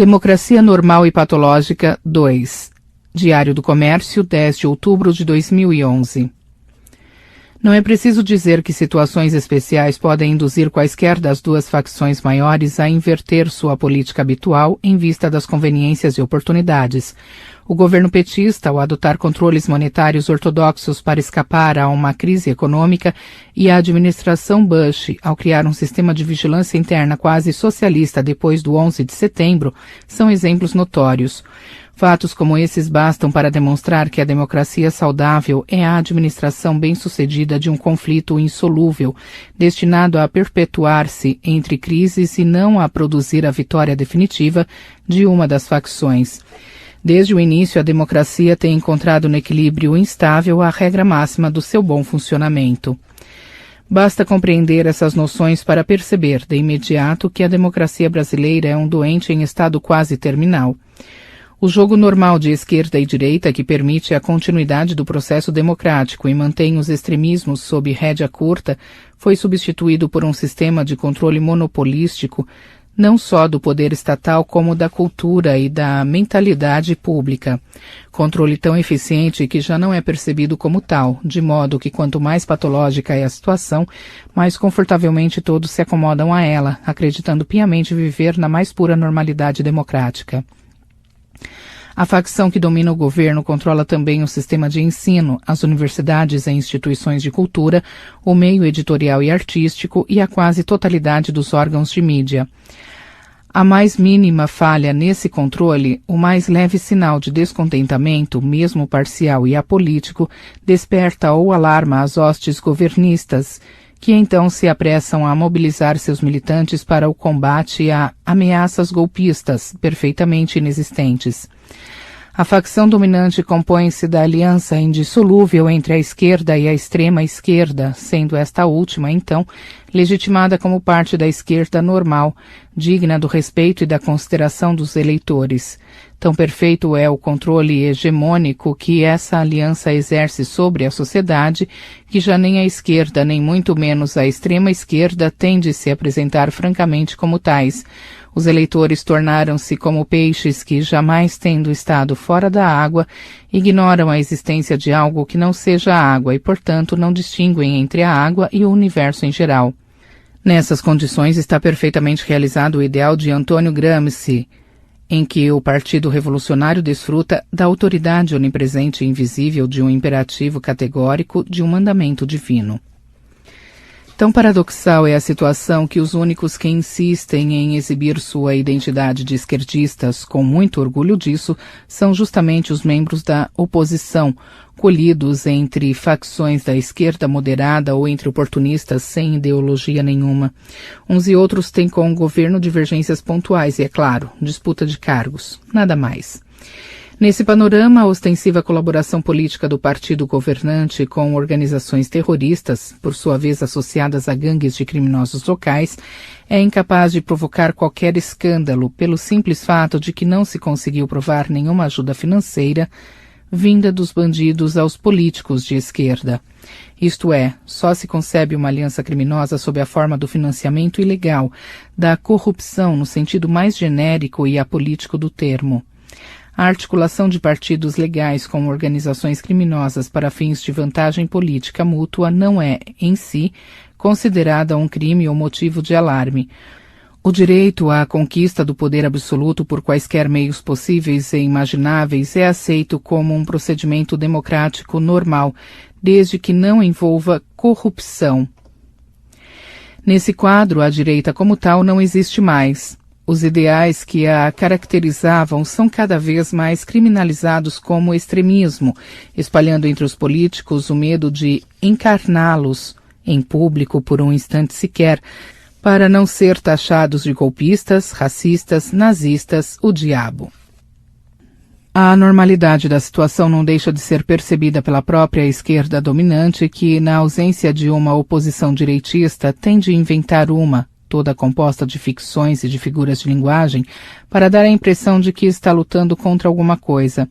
Democracia Normal e Patológica 2. Diário do Comércio, 10 de outubro de 2011. Não é preciso dizer que situações especiais podem induzir quaisquer das duas facções maiores a inverter sua política habitual em vista das conveniências e oportunidades. O governo petista, ao adotar controles monetários ortodoxos para escapar a uma crise econômica, e a administração Bush, ao criar um sistema de vigilância interna quase socialista depois do 11 de setembro, são exemplos notórios. Fatos como esses bastam para demonstrar que a democracia saudável é a administração bem-sucedida de um conflito insolúvel, destinado a perpetuar-se entre crises e não a produzir a vitória definitiva de uma das facções. Desde o início, a democracia tem encontrado no equilíbrio instável a regra máxima do seu bom funcionamento. Basta compreender essas noções para perceber, de imediato, que a democracia brasileira é um doente em estado quase terminal. O jogo normal de esquerda e direita, que permite a continuidade do processo democrático e mantém os extremismos sob rédea curta, foi substituído por um sistema de controle monopolístico, não só do poder estatal como da cultura e da mentalidade pública. Controle tão eficiente que já não é percebido como tal, de modo que quanto mais patológica é a situação, mais confortavelmente todos se acomodam a ela, acreditando piamente viver na mais pura normalidade democrática. A facção que domina o governo controla também o sistema de ensino, as universidades e instituições de cultura, o meio editorial e artístico e a quase totalidade dos órgãos de mídia. A mais mínima falha nesse controle, o mais leve sinal de descontentamento, mesmo parcial e apolítico, desperta ou alarma as hostes governistas, que então se apressam a mobilizar seus militantes para o combate a ameaças golpistas perfeitamente inexistentes. A facção dominante compõe-se da aliança indissolúvel entre a esquerda e a extrema esquerda, sendo esta última, então, legitimada como parte da esquerda normal, digna do respeito e da consideração dos eleitores. Tão perfeito é o controle hegemônico que essa aliança exerce sobre a sociedade, que já nem a esquerda, nem muito menos a extrema esquerda, tem de se apresentar francamente como tais. Os eleitores tornaram-se como peixes que, jamais tendo estado fora da água, ignoram a existência de algo que não seja água e, portanto, não distinguem entre a água e o universo em geral. Nessas condições está perfeitamente realizado o ideal de Antônio Gramsci, em que o Partido Revolucionário desfruta da autoridade onipresente e invisível de um imperativo categórico, de um mandamento divino. Tão paradoxal é a situação que os únicos que insistem em exibir sua identidade de esquerdistas, com muito orgulho disso, são justamente os membros da oposição, colhidos entre facções da esquerda moderada ou entre oportunistas sem ideologia nenhuma. Uns e outros têm com o governo divergências pontuais e, é claro, disputa de cargos. Nada mais. Nesse panorama, a ostensiva colaboração política do partido governante com organizações terroristas, por sua vez associadas a gangues de criminosos locais, é incapaz de provocar qualquer escândalo pelo simples fato de que não se conseguiu provar nenhuma ajuda financeira vinda dos bandidos aos políticos de esquerda. Isto é, só se concebe uma aliança criminosa sob a forma do financiamento ilegal, da corrupção no sentido mais genérico e apolítico do termo. A articulação de partidos legais com organizações criminosas para fins de vantagem política mútua não é, em si, considerada um crime ou motivo de alarme. O direito à conquista do poder absoluto por quaisquer meios possíveis e imagináveis é aceito como um procedimento democrático normal, desde que não envolva corrupção. Nesse quadro, a direita como tal não existe mais. Os ideais que a caracterizavam são cada vez mais criminalizados como extremismo, espalhando entre os políticos o medo de encarná-los em público por um instante sequer, para não ser taxados de golpistas, racistas, nazistas, o diabo. A anormalidade da situação não deixa de ser percebida pela própria esquerda dominante que, na ausência de uma oposição direitista, tem de inventar uma, toda composta de ficções e de figuras de linguagem, para dar a impressão de que está lutando contra alguma coisa.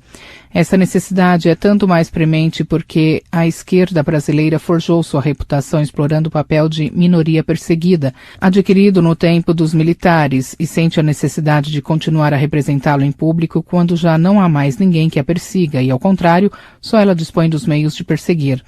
Essa necessidade é tanto mais premente porque a esquerda brasileira forjou sua reputação explorando o papel de minoria perseguida, adquirido no tempo dos militares, e sente a necessidade de continuar a representá-lo em público quando já não há mais ninguém que a persiga e, ao contrário, só ela dispõe dos meios de perseguir.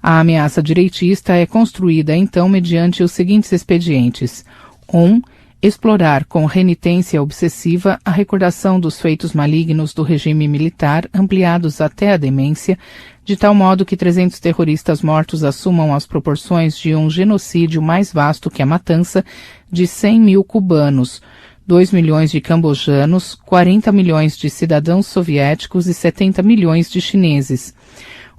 A ameaça direitista é construída, então, mediante os seguintes expedientes. 1. Explorar com renitência obsessiva a recordação dos feitos malignos do regime militar, ampliados até a demência, de tal modo que 300 terroristas mortos assumam as proporções de um genocídio mais vasto que a matança de 100 mil cubanos, 2 milhões de cambojanos, 40 milhões de cidadãos soviéticos e 70 milhões de chineses.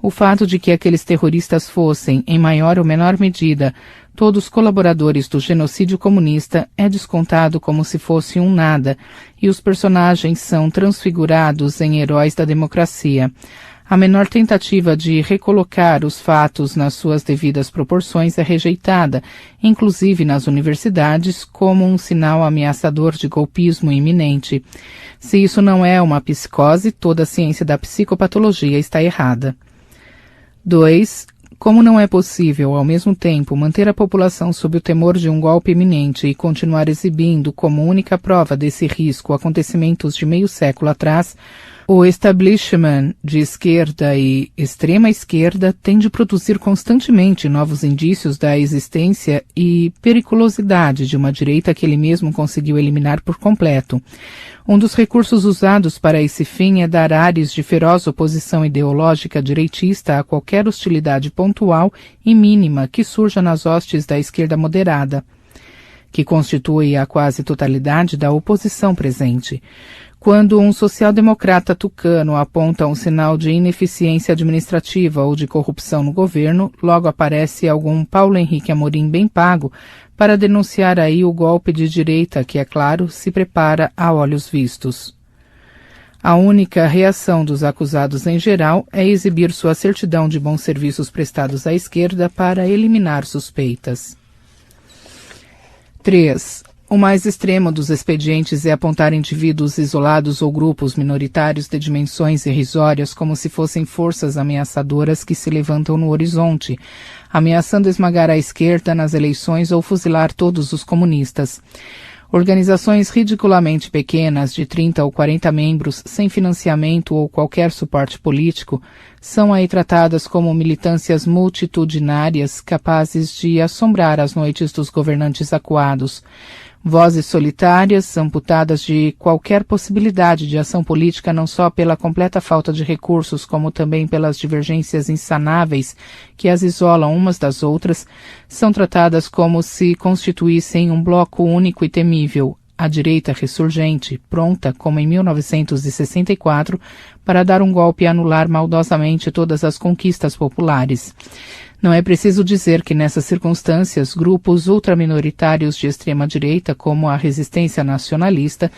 O fato de que aqueles terroristas fossem, em maior ou menor medida, todos colaboradores do genocídio comunista é descontado como se fosse um nada, e os personagens são transfigurados em heróis da democracia. A menor tentativa de recolocar os fatos nas suas devidas proporções é rejeitada, inclusive nas universidades, como um sinal ameaçador de golpismo iminente. Se isso não é uma psicose, toda a ciência da psicopatologia está errada. 2. Como não é possível, ao mesmo tempo, manter a população sob o temor de um golpe iminente e continuar exibindo como única prova desse risco acontecimentos de meio século atrás, o establishment de esquerda e extrema esquerda tem de produzir constantemente novos indícios da existência e periculosidade de uma direita que ele mesmo conseguiu eliminar por completo. Um dos recursos usados para esse fim é dar ares de feroz oposição ideológica direitista a qualquer hostilidade pontual e mínima que surja nas hostes da esquerda moderada, que constitui a quase totalidade da oposição presente. Quando um social-democrata tucano aponta um sinal de ineficiência administrativa ou de corrupção no governo, logo aparece algum Paulo Henrique Amorim bem pago para denunciar aí o golpe de direita que, é claro, se prepara a olhos vistos. A única reação dos acusados em geral é exibir sua certidão de bons serviços prestados à esquerda para eliminar suspeitas. 3. O mais extremo dos expedientes é apontar indivíduos isolados ou grupos minoritários de dimensões irrisórias como se fossem forças ameaçadoras que se levantam no horizonte, ameaçando esmagar a esquerda nas eleições ou fuzilar todos os comunistas. Organizações ridiculamente pequenas, de 30 ou 40 membros, sem financiamento ou qualquer suporte político, são aí tratadas como militâncias multitudinárias capazes de assombrar as noites dos governantes acuados. Vozes solitárias, amputadas de qualquer possibilidade de ação política não só pela completa falta de recursos, como também pelas divergências insanáveis que as isolam umas das outras, são tratadas como se constituíssem um bloco único e temível, a direita ressurgente, pronta, como em 1964, para dar um golpe e anular maldosamente todas as conquistas populares. Não é preciso dizer que nessas circunstâncias, grupos ultraminoritários de extrema-direita, como a resistência nacionalista,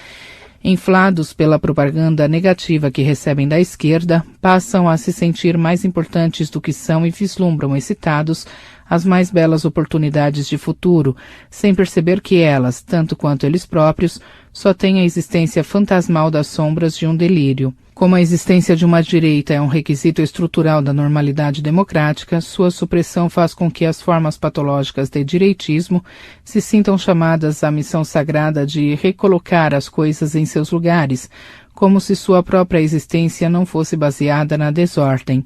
inflados pela propaganda negativa que recebem da esquerda, passam a se sentir mais importantes do que são e vislumbram excitados as mais belas oportunidades de futuro, sem perceber que elas, tanto quanto eles próprios, só têm a existência fantasmal das sombras de um delírio. Como a existência de uma direita é um requisito estrutural da normalidade democrática, sua supressão faz com que as formas patológicas de direitismo se sintam chamadas à missão sagrada de recolocar as coisas em seus lugares, como se sua própria existência não fosse baseada na desordem.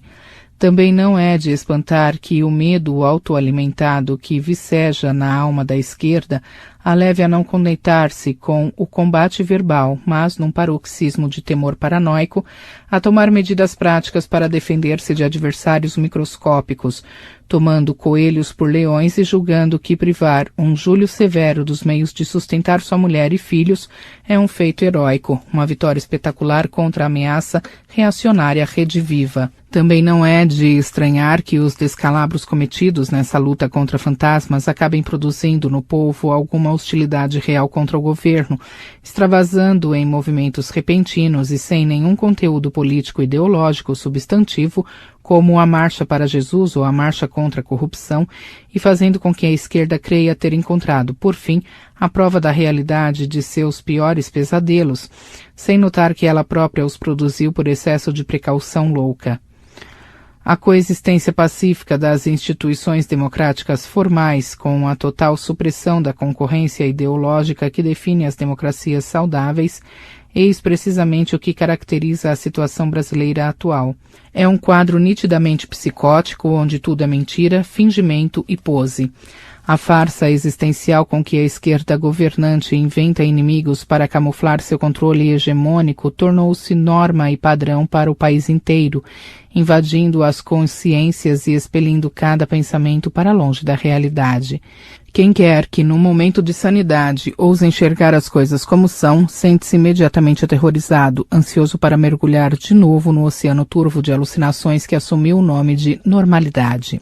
Também não é de espantar que o medo autoalimentado que viceja na alma da esquerda a leve a não contentar-se com o combate verbal, mas, num paroxismo de temor paranoico, a tomar medidas práticas para defender-se de adversários microscópicos, tomando coelhos por leões e julgando que privar um Júlio Severo dos meios de sustentar sua mulher e filhos é um feito heróico, uma vitória espetacular contra a ameaça reacionária rediviva. Também não é de estranhar que os descalabros cometidos nessa luta contra fantasmas acabem produzindo no povo alguma hostilidade real contra o governo, extravasando em movimentos repentinos e sem nenhum conteúdo político ideológico substantivo, como a Marcha para Jesus ou a Marcha contra a Corrupção, e fazendo com que a esquerda creia ter encontrado, por fim, a prova da realidade de seus piores pesadelos, sem notar que ela própria os produziu por excesso de precaução louca. A coexistência pacífica das instituições democráticas formais com a total supressão da concorrência ideológica que define as democracias saudáveis, eis precisamente o que caracteriza a situação brasileira atual. É um quadro nitidamente psicótico, onde tudo é mentira, fingimento e pose. A farsa existencial com que a esquerda governante inventa inimigos para camuflar seu controle hegemônico tornou-se norma e padrão para o país inteiro, invadindo as consciências e expelindo cada pensamento para longe da realidade. Quem quer que, num momento de sanidade, ouse enxergar as coisas como são, sente-se imediatamente aterrorizado, ansioso para mergulhar de novo no oceano turvo de alucinações que assumiu o nome de normalidade.